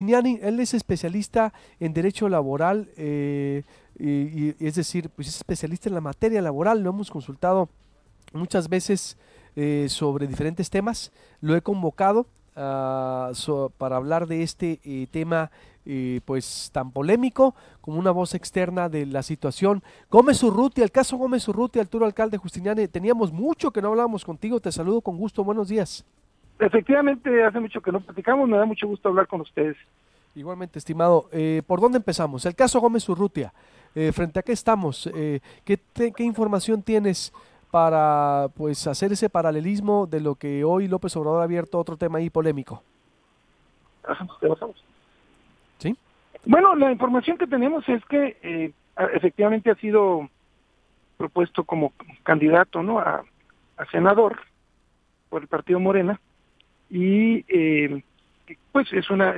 Justiniani, él es especialista en derecho laboral, es decir, pues es especialista en la materia laboral. Lo hemos consultado muchas veces sobre diferentes temas. Lo he convocado para hablar de este tema pues tan polémico como una voz externa de la situación. Gómez Urrutia, el caso Gómez Urrutia, Arturo Alcalde Justiniani, teníamos mucho que no hablábamos contigo, te saludo con gusto, buenos días. Efectivamente, hace mucho que no platicamos, me da mucho gusto hablar con ustedes. Igualmente, estimado. ¿Por dónde empezamos? El caso Gómez Urrutia. ¿Frente a qué estamos? ¿Qué información tienes para pues hacer ese paralelismo de lo que hoy López Obrador ha abierto otro tema ahí polémico? ¿Te pasamos? ¿Sí? Bueno, la información que tenemos es que efectivamente ha sido propuesto como candidato, ¿no?, a senador por el partido Morena, y pues es una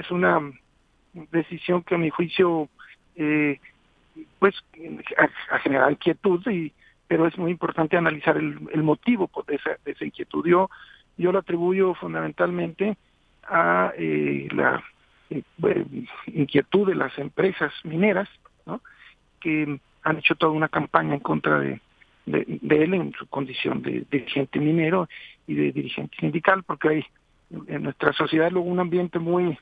decisión que a mi juicio pues ha generado inquietud, pero es muy importante analizar el motivo de esa inquietud. Yo lo atribuyo fundamentalmente a la inquietud de las empresas mineras, ¿no?, que han hecho toda una campaña en contra de él en su condición de dirigente minero y de dirigente sindical, porque hay en nuestra sociedad luego un ambiente muy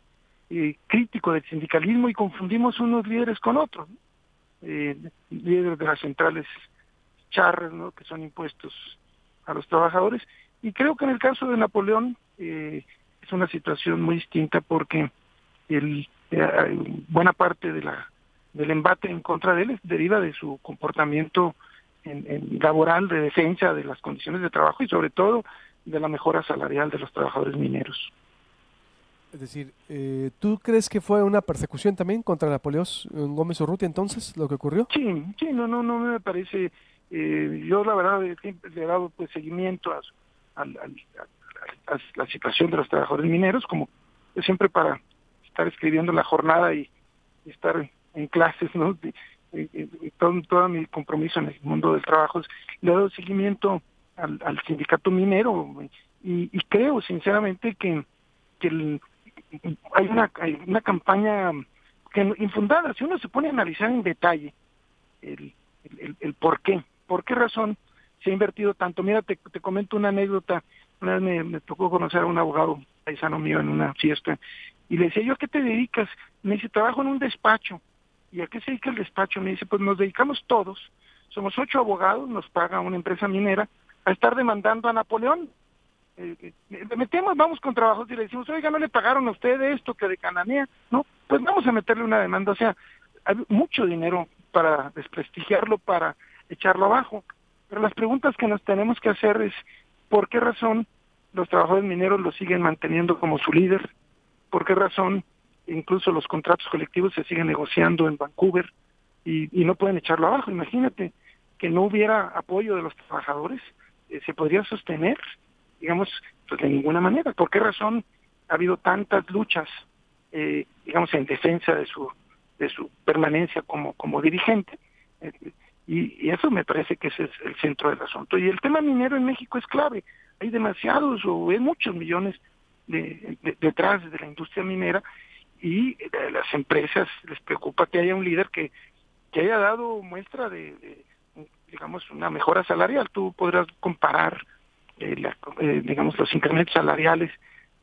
crítico del sindicalismo y confundimos unos líderes con otros, ¿no? Líderes de las centrales charras, ¿no?, que son impuestos a los trabajadores. Y creo que en el caso de Napoleón es una situación muy distinta, porque buena parte del embate en contra de él deriva de su comportamiento en laboral, de defensa de las condiciones de trabajo y sobre todo de la mejora salarial de los trabajadores mineros. Es decir, ¿tú crees que fue una persecución también contra Napoleón Gómez Urrutia entonces, lo que ocurrió? Sí, no me parece. Yo la verdad siempre le he dado pues seguimiento a la situación de los trabajadores mineros, como siempre para estar escribiendo la jornada y estar en clases, ¿no? Todo mi compromiso en el mundo del trabajo le he dado seguimiento al sindicato minero, y creo sinceramente que hay una campaña infundada. Si uno se pone a analizar en detalle el por qué razón se ha invertido tanto. Mira, te comento una anécdota. Una vez me tocó conocer a un abogado paisano mío en una fiesta, y le decía yo: ¿a qué te dedicas? Me dice: trabajo en un despacho. ¿Y a qué se dedica el despacho? Me dice: pues nos dedicamos todos, somos 8 abogados, nos paga una empresa minera, a estar demandando a Napoleón. Le metemos, vamos con trabajos y le decimos: oiga, no le pagaron a usted esto que de Cananea, ¿no? Pues vamos a meterle una demanda. O sea, hay mucho dinero para desprestigiarlo, para echarlo abajo. Pero las preguntas que nos tenemos que hacer es: ¿por qué razón los trabajadores mineros lo siguen manteniendo como su líder? ¿Por qué razón incluso los contratos colectivos se siguen negociando en Vancouver y no pueden echarlo abajo? Imagínate que no hubiera apoyo de los trabajadores, ¿se podría sostener? Digamos, pues de ninguna manera. ¿Por qué razón ha habido tantas luchas, digamos, en defensa de su permanencia como dirigente? Y eso me parece que ese es el centro del asunto. Y el tema minero en México es clave. Hay demasiados o hay muchos millones detrás de la industria minera, y a las empresas les preocupa que haya un líder que haya dado muestra digamos, una mejora salarial. Tú podrás comparar digamos, los incrementos salariales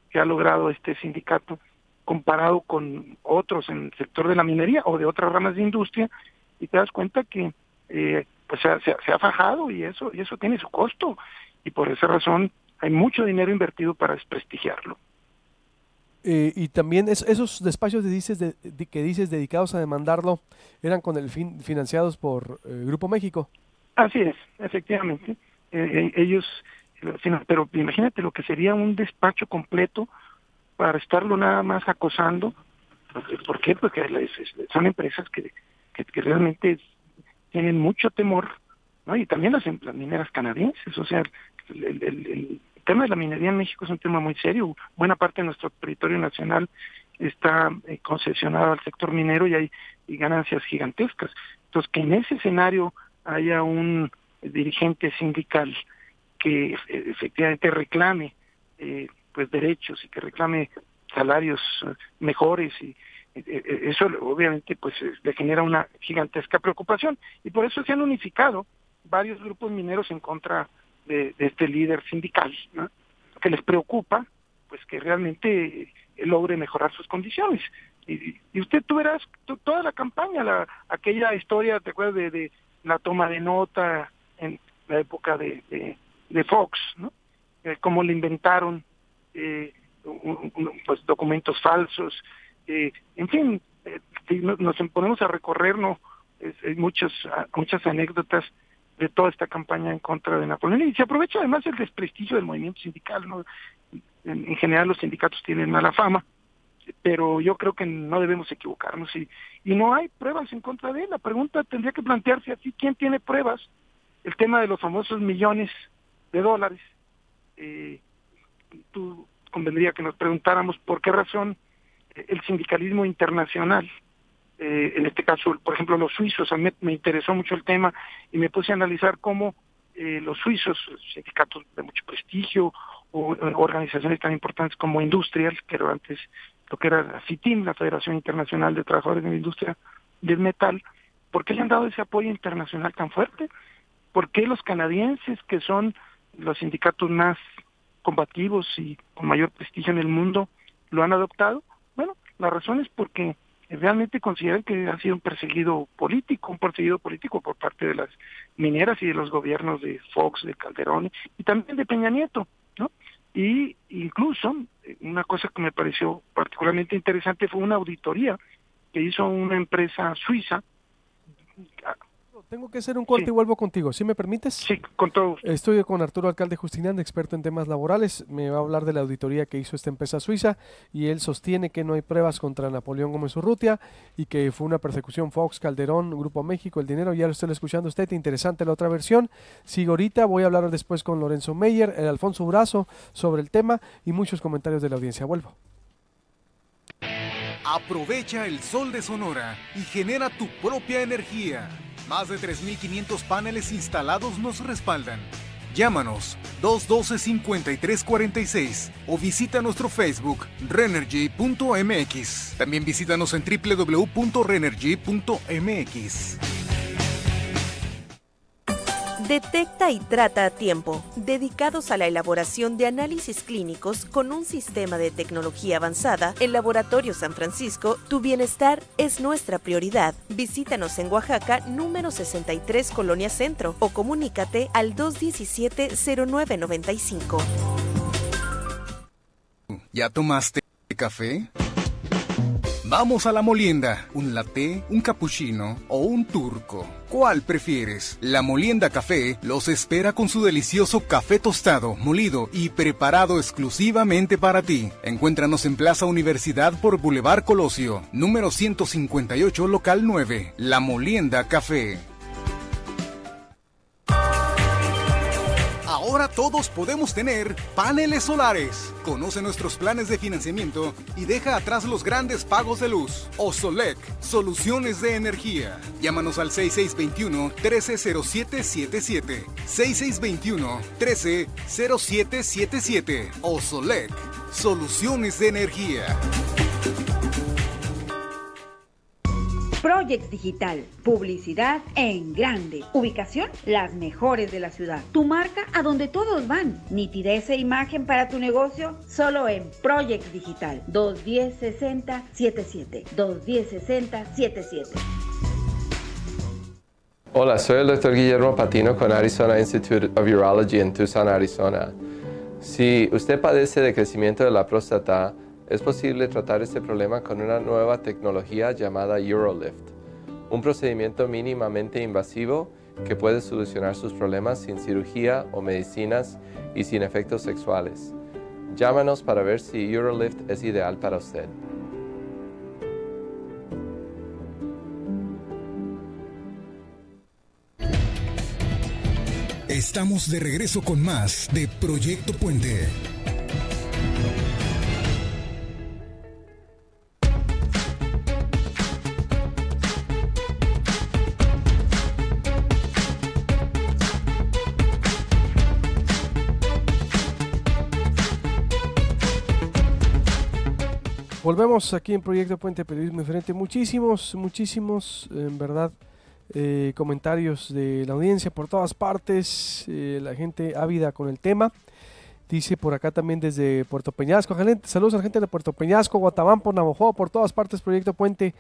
que ha logrado este sindicato comparado con otros en el sector de la minería o de otras ramas de industria, y te das cuenta que pues se ha fajado, y eso tiene su costo, y por esa razón hay mucho dinero invertido para desprestigiarlo. Y también esos despachos que dices dedicados a demandarlo eran con el financiados por Grupo México. Así es, efectivamente. Ellos, pero imagínate lo que sería un despacho completo para estarlo nada más acosando. ¿Por qué? Porque son empresas que realmente tienen mucho temor, ¿no? Y también las mineras canadienses. O sea, el tema de la minería en México es un tema muy serio. Buena parte de nuestro territorio nacional está concesionado al sector minero, y hay ganancias gigantescas. Entonces, que en ese escenario haya un dirigente sindical que efectivamente reclame pues derechos, y que reclame salarios mejores, y eso obviamente pues le genera una gigantesca preocupación, y por eso se han unificado varios grupos mineros en contra de este líder sindical, ¿no? Que les preocupa pues que realmente logre mejorar sus condiciones. Y usted, tú verás toda la campaña, aquella historia, ¿te acuerdas de la toma de nota en la época de Fox, ¿no? Cómo le inventaron pues documentos falsos, en fin, si nos ponemos a recorrer, ¿no? Hay muchas anécdotas de toda esta campaña en contra de Napoleón, y se aprovecha además el desprestigio del movimiento sindical, ¿no? En general los sindicatos tienen mala fama, pero yo creo que no debemos equivocarnos, y no hay pruebas en contra de él. La pregunta tendría que plantearse así: ¿quién tiene pruebas? El tema de los famosos millones de dólares, tú convendría que nos preguntáramos por qué razón el sindicalismo internacional, en este caso, por ejemplo, los suizos. A mí me interesó mucho el tema y me puse a analizar cómo los suizos, sindicatos de mucho prestigio, o organizaciones tan importantes como Industrial, que era antes lo que era la FITIM, la Federación Internacional de Trabajadores de la Industria del Metal, ¿por qué le han dado ese apoyo internacional tan fuerte? ¿Por qué los canadienses, que son los sindicatos más combativos y con mayor prestigio en el mundo, lo han adoptado? Bueno, la razón es porque realmente consideran que ha sido un perseguido político por parte de las mineras y de los gobiernos de Fox, de Calderón y también de Peña Nieto, ¿no? Y incluso una cosa que me pareció particularmente interesante fue una auditoría que hizo una empresa suiza. Tengo que hacer un corte y vuelvo contigo, ¿sí me permites? Sí, con todo gusto. Estoy con Arturo Alcalde Justinian, experto en temas laborales. Me va a hablar de la auditoría que hizo esta empresa suiza, y él sostiene que no hay pruebas contra Napoleón Gómez Urrutia y que fue una persecución. Fox, Calderón, Grupo México, el dinero. Ya lo estoy escuchando usted, interesante la otra versión. Sigo ahorita, voy a hablar después con Lorenzo Meyer, el Alfonso Brazo, sobre el tema, y muchos comentarios de la audiencia. Vuelvo. Aprovecha el sol de Sonora y genera tu propia energía. Más de 3.500 paneles instalados nos respaldan. Llámanos 212-5346 o visita nuestro Facebook Renergy.mx. También visítanos en www.renergy.mx. Detecta y trata a tiempo, dedicados a la elaboración de análisis clínicos con un sistema de tecnología avanzada. En Laboratorio San Francisco, tu bienestar es nuestra prioridad. Visítanos en Oaxaca, número 63, Colonia Centro, o comunícate al 217-0995. ¿Ya tomaste café? Vamos a La Molienda. ¿Un latte, un cappuccino o un turco? ¿Cuál prefieres? La Molienda Café los espera con su delicioso café tostado, molido y preparado exclusivamente para ti. Encuéntranos en Plaza Universidad por Boulevard Colosio, número 158, local 9. La Molienda Café. Ahora todos podemos tener paneles solares. Conoce nuestros planes de financiamiento y deja atrás los grandes pagos de luz. Osolec, soluciones de energía. Llámanos al 6621-130777. 6621-130777. Osolec, soluciones de energía. Project Digital, publicidad en grande. Ubicación, las mejores de la ciudad. Tu marca a donde todos van. Nitidez e imagen para tu negocio, solo en Project Digital. 210-6077. 210-6077. Hola, soy el Dr. Guillermo Patino con Arizona Institute of Urology en Tucson, Arizona. Si usted padece de crecimiento de la próstata, es posible tratar este problema con una nueva tecnología llamada UroLift, un procedimiento mínimamente invasivo que puede solucionar sus problemas sin cirugía o medicinas y sin efectos sexuales. Llámanos para ver si UroLift es ideal para usted. Estamos de regreso con más de Proyecto Puente. Volvemos aquí en Proyecto Puente Periodismo Diferente. Muchísimos, en verdad, comentarios de la audiencia por todas partes, la gente ávida con el tema. Dice por acá también desde Puerto Peñasco, saludos a la gente de Puerto Peñasco, Guatabampo, Navajo, por todas partes, Proyecto Puente,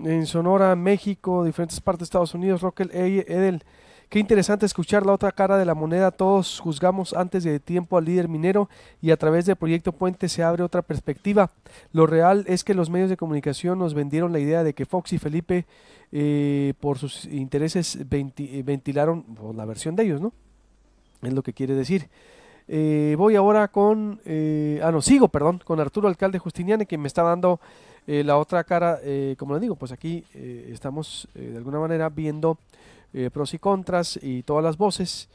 en Sonora, México, diferentes partes de Estados Unidos. Roquel Edel, qué interesante escuchar la otra cara de la moneda. Todos juzgamos antes de tiempo al líder minero y a través del Proyecto Puente se abre otra perspectiva. Lo real es que los medios de comunicación nos vendieron la idea de que Fox y Felipe por sus intereses ventilaron la versión de ellos, ¿no? Es lo que quiere decir. Voy ahora con con Arturo Alcalde Justiniani, que me está dando la otra cara. Como le digo, pues aquí estamos de alguna manera viendo pros y contras y todas las voces,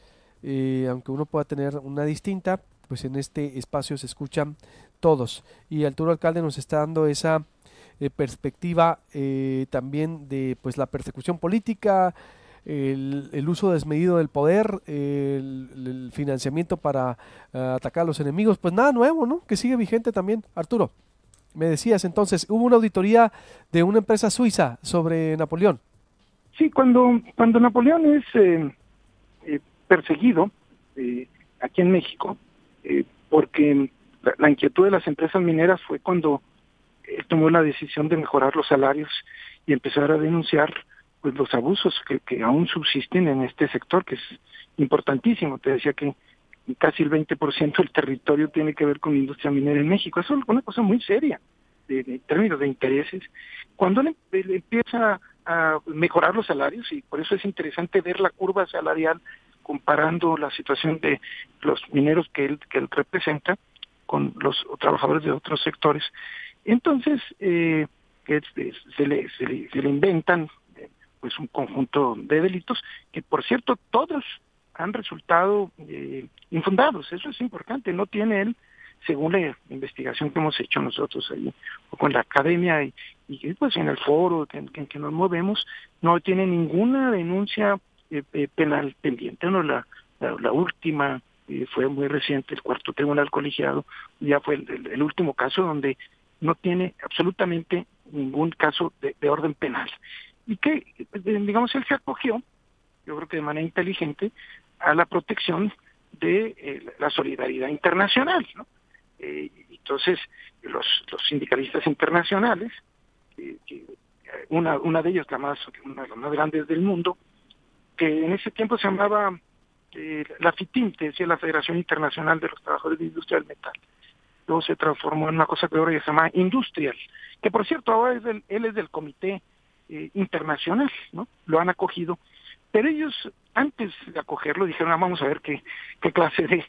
aunque uno pueda tener una distinta, pues en este espacio se escuchan todos, y Arturo Alcalde nos está dando esa perspectiva también de pues la persecución política, el uso desmedido del poder, el financiamiento para atacar a los enemigos. Pues nada nuevo, ¿no? Que sigue vigente también. Arturo, me decías entonces, hubo una auditoría de una empresa suiza sobre Napoleón. Sí, cuando Napoleón es perseguido aquí en México, porque la inquietud de las empresas mineras fue cuando él tomó la decisión de mejorar los salarios y empezar a denunciar pues los abusos que aún subsisten en este sector, que es importantísimo. Te decía que casi el 20% del territorio tiene que ver con la industria minera en México. Eso es una cosa muy seria en términos de intereses. Cuando él empieza a mejorar los salarios, y por eso es interesante ver la curva salarial comparando la situación de los mineros que él representa con los trabajadores de otros sectores. Entonces se le inventan pues un conjunto de delitos que, por cierto, todos han resultado infundados. Eso es importante. No tiene él, según la investigación que hemos hecho nosotros ahí, o con la academia y pues en el foro en que nos movemos, no tiene ninguna denuncia penal pendiente. No, la última fue muy reciente, el cuarto tribunal colegiado, ya fue el último caso donde no tiene absolutamente ningún caso de orden penal. Y que, digamos, él se acogió, yo creo que de manera inteligente, a la protección de la solidaridad internacional, ¿no? Entonces, los sindicalistas internacionales, una de ellas, una de las más grandes del mundo, que en ese tiempo se llamaba la FITIM, que decía la Federación Internacional de los Trabajadores de Industria del Metal. Luego se transformó en una cosa que ahora se llama Industrial, que por cierto ahora él es del Comité Internacional, ¿no? Lo han acogido, pero ellos antes de acogerlo dijeron, vamos a ver qué clase de,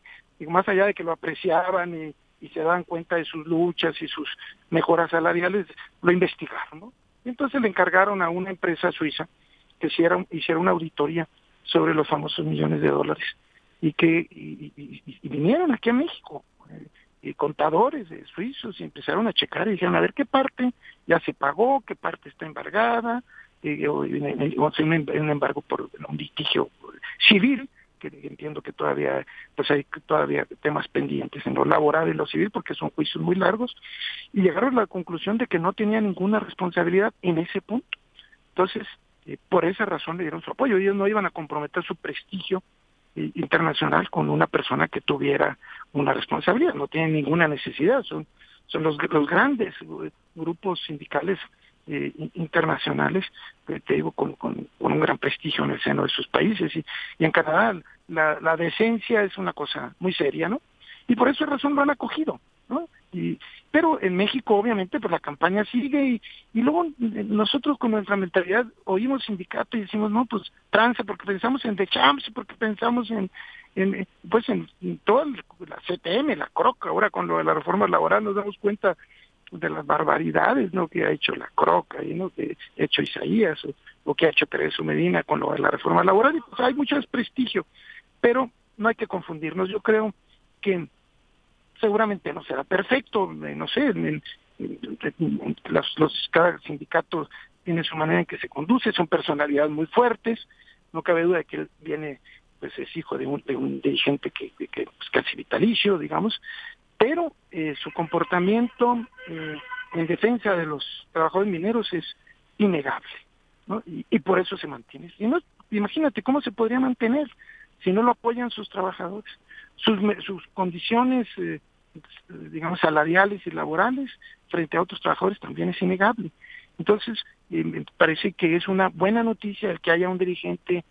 más allá de que lo apreciaban y se daban cuenta de sus luchas y sus mejoras salariales, lo investigaron, ¿no? Entonces le encargaron a una empresa suiza que hiciera una auditoría sobre los famosos millones de dólares y vinieron aquí a México contadores suizos y empezaron a checar y dijeron a ver qué parte ya se pagó, qué parte está embargada, o un embargo por un litigio civil, que entiendo que todavía pues hay todavía temas pendientes en lo laboral y lo civil porque son juicios muy largos, y llegaron a la conclusión de que no tenía ninguna responsabilidad en ese punto. Entonces por esa razón le dieron su apoyo. Ellos no iban a comprometer su prestigio internacional con una persona que tuviera una responsabilidad, no tienen ninguna necesidad, son los grandes grupos sindicales internacionales, te digo, con un gran prestigio en el seno de sus países, y en Canadá la decencia es una cosa muy seria, ¿no? Y por esa razón lo han acogido, ¿no? Pero en México obviamente pues la campaña sigue y luego nosotros con nuestra mentalidad oímos sindicato y decimos no, pues tranza, porque pensamos en The Champs, porque pensamos en toda la CTM, la CROC. Ahora con lo de la reforma laboral nos damos cuenta de las barbaridades, ¿no?, que ha hecho la CROC ahí, ¿no?, que ha hecho Isaías o que ha hecho Teresa Medina con lo de la reforma laboral, y pues hay mucho desprestigio, pero no hay que confundirnos. Yo creo que seguramente no será perfecto, no sé, cada sindicato tiene su manera en que se conduce, son personalidades muy fuertes, no cabe duda de que él viene, pues es hijo de un dirigente que pues, casi vitalicio, digamos, pero su comportamiento en defensa de los trabajadores mineros es innegable, ¿no? Y por eso se mantiene. Si no, imagínate cómo se podría mantener si no lo apoyan sus trabajadores. Sus condiciones, digamos, salariales y laborales frente a otros trabajadores también es innegable. Entonces, me parece que es una buena noticia el que haya un dirigente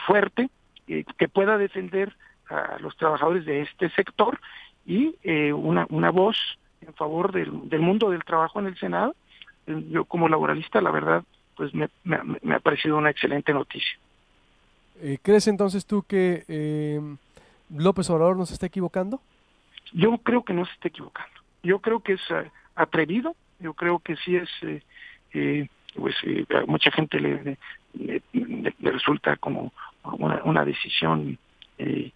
fuerte que pueda defender a los trabajadores de este sector y una voz en favor del mundo del trabajo en el Senado. Yo como laboralista, la verdad, pues me ha parecido una excelente noticia. ¿Crees entonces tú que López Obrador no se está equivocando? Yo creo que no se está equivocando. Yo creo que es atrevido. Yo creo que sí es, a mucha gente le resulta como una decisión que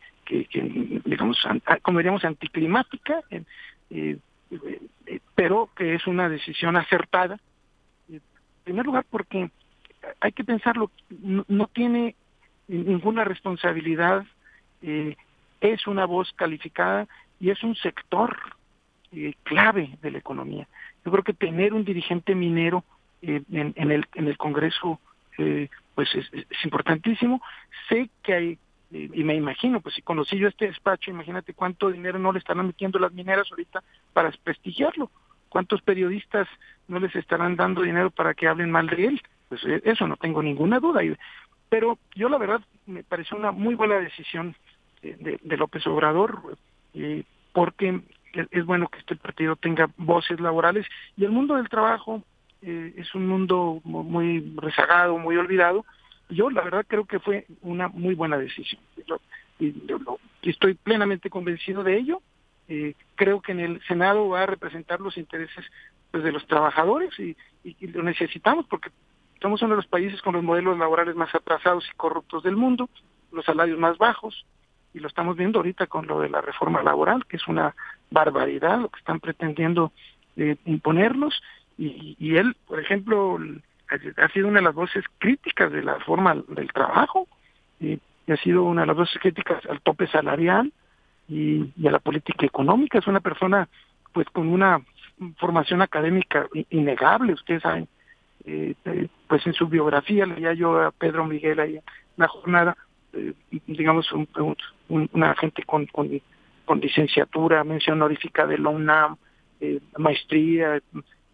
digamos, como diríamos, anticlimática, pero que es una decisión acertada. En primer lugar, porque hay que pensarlo, no tiene ninguna responsabilidad, es una voz calificada y es un sector clave de la economía. Yo creo que tener un dirigente minero en el Congreso pues es importantísimo. Sé que hay, y me imagino, pues si conocí yo este despacho, imagínate cuánto dinero no le estarán metiendo las mineras ahorita para desprestigiarlo, cuántos periodistas no les estarán dando dinero para que hablen mal de él. Pues eso no tengo ninguna duda. Pero yo la verdad me pareció una muy buena decisión de López Obrador, porque es bueno que este partido tenga voces laborales, y el mundo del trabajo es un mundo muy rezagado, muy olvidado. Yo la verdad creo que fue una muy buena decisión. Estoy plenamente convencido de ello. Creo que en el Senado va a representar los intereses, pues, de los trabajadores y lo necesitamos porque somos uno de los países con los modelos laborales más atrasados y corruptos del mundo, los salarios más bajos, y lo estamos viendo ahorita con lo de la reforma laboral, que es una barbaridad lo que están pretendiendo imponernos, y él, por ejemplo, ha sido una de las voces críticas de la reforma del trabajo, y ha sido una de las voces críticas al tope salarial y a la política económica. Es una persona pues con una formación académica innegable, ustedes saben. Pues en su biografía leía yo a Pedro Miguel ahí en la jornada, digamos una gente con licenciatura, mención honorífica de la UNAM, maestría,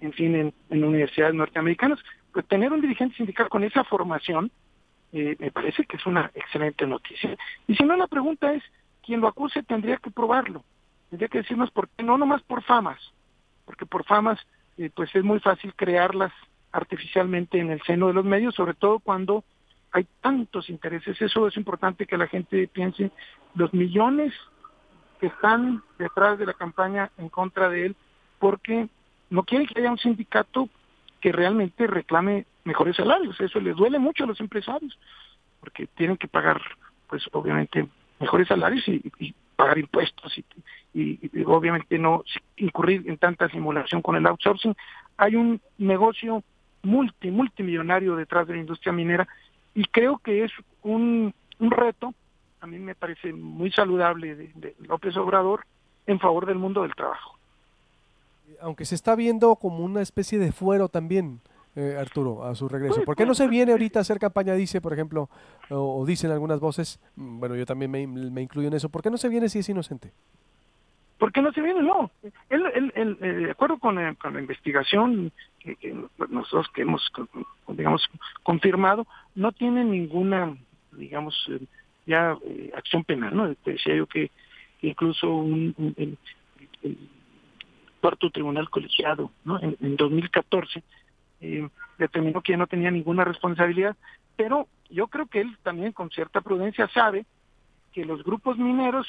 en fin, en universidades norteamericanas. Pues tener un dirigente sindical con esa formación me parece que es una excelente noticia. Y si no, la pregunta es, quien lo acuse tendría que probarlo, tendría que decirnos por qué, no nomás por famas, porque por famas pues es muy fácil crearlas artificialmente en el seno de los medios, sobre todo cuando hay tantos intereses. Eso es importante que la gente piense, los millones que están detrás de la campaña en contra de él, porque no quieren que haya un sindicato que realmente reclame mejores salarios. Eso les duele mucho a los empresarios, porque tienen que pagar, pues obviamente, mejores salarios y pagar impuestos y obviamente no incurrir en tanta simulación con el outsourcing. Hay un negocio multimillonario detrás de la industria minera, y creo que es un reto, a mí me parece muy saludable, de López Obrador en favor del mundo del trabajo. Aunque se está viendo como una especie de fuero también, Arturo, a su regreso. ¿Por qué no se viene ahorita a hacer campaña? Dice, por ejemplo, o dicen algunas voces, bueno, yo también me incluyo en eso, ¿por qué no se viene si es inocente? ¿Por qué no se viene? No. Él de acuerdo con la investigación que nosotros que hemos, digamos, confirmado, no tiene ninguna, digamos, acción penal, ¿no? Te decía yo que incluso el cuarto tribunal colegiado, ¿no? En 2014 determinó que ya no tenía ninguna responsabilidad, pero yo creo que él también con cierta prudencia sabe que los grupos mineros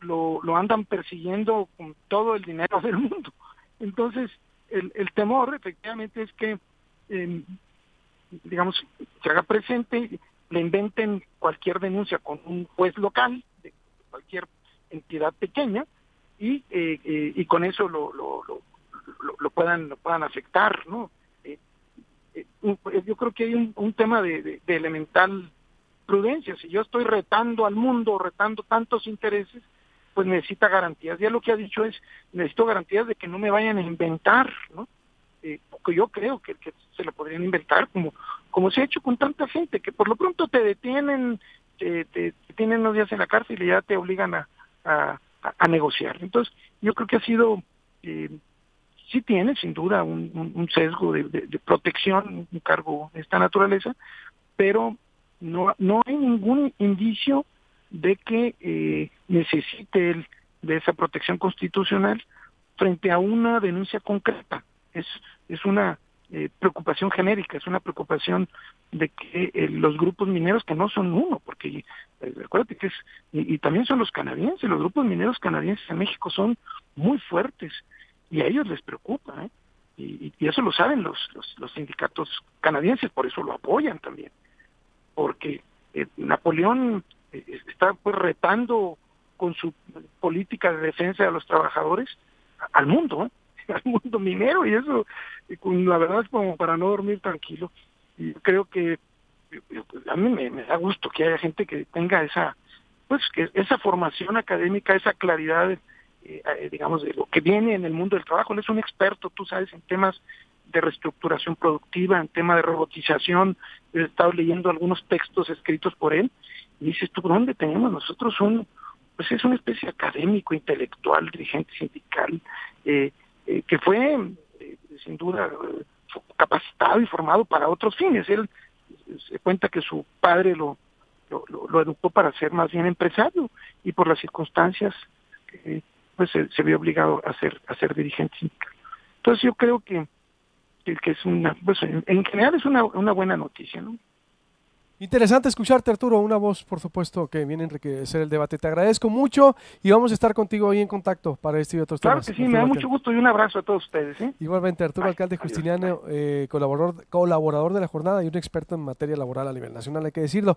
lo andan persiguiendo con todo el dinero del mundo. Entonces, el temor efectivamente es que, digamos, se haga presente, le inventen cualquier denuncia con un juez local de cualquier entidad pequeña y con eso lo puedan afectar, ¿no? Yo creo que hay un tema de elemental prudencia. Si yo estoy retando al mundo, retando tantos intereses, pues necesita garantías. Ya lo que ha dicho es, necesito garantías de que no me vayan a inventar, ¿no? yo creo que se lo podrían inventar, como se ha hecho con tanta gente, que por lo pronto te detienen, te tienen unos días en la cárcel y ya te obligan a negociar. Entonces, yo creo que ha sido, sí tiene sin duda un sesgo de protección, un cargo de esta naturaleza, pero no hay ningún indicio de que necesite él de esa protección constitucional frente a una denuncia concreta. Es una preocupación genérica, es una preocupación de que los grupos mineros, que no son uno, porque recuérdate que y también son los canadienses, los grupos mineros canadienses en México son muy fuertes y a ellos les preocupa, y eso lo saben los sindicatos canadienses, por eso lo apoyan también, porque Napoleón está pues retando con su política de defensa de los trabajadores al mundo minero, y eso, la verdad, es como para no dormir tranquilo. Y creo que a mí me da gusto que haya gente que tenga esa formación académica, esa claridad, digamos, de lo que viene en el mundo del trabajo. Él es un experto, tú sabes, en temas de reestructuración productiva, en tema de robotización. He estado leyendo algunos textos escritos por él, y dices tú, ¿dónde tenemos nosotros pues es una especie de académico, intelectual, dirigente sindical, que fue, sin duda, capacitado y formado para otros fines? Él se cuenta que su padre lo educó para ser más bien empresario, y por las circunstancias pues se vio obligado a ser dirigente sindical. Entonces yo creo que es pues en general es una buena noticia, ¿no? Interesante escucharte, Arturo, una voz, por supuesto, que viene a enriquecer el debate. Te agradezco mucho y vamos a estar contigo ahí en contacto para este y otros temas. Claro que sí, me da mucho gusto y un abrazo a todos ustedes. Igualmente, Arturo Alcalde Justiniano, colaborador de la jornada y un experto en materia laboral a nivel nacional, hay que decirlo.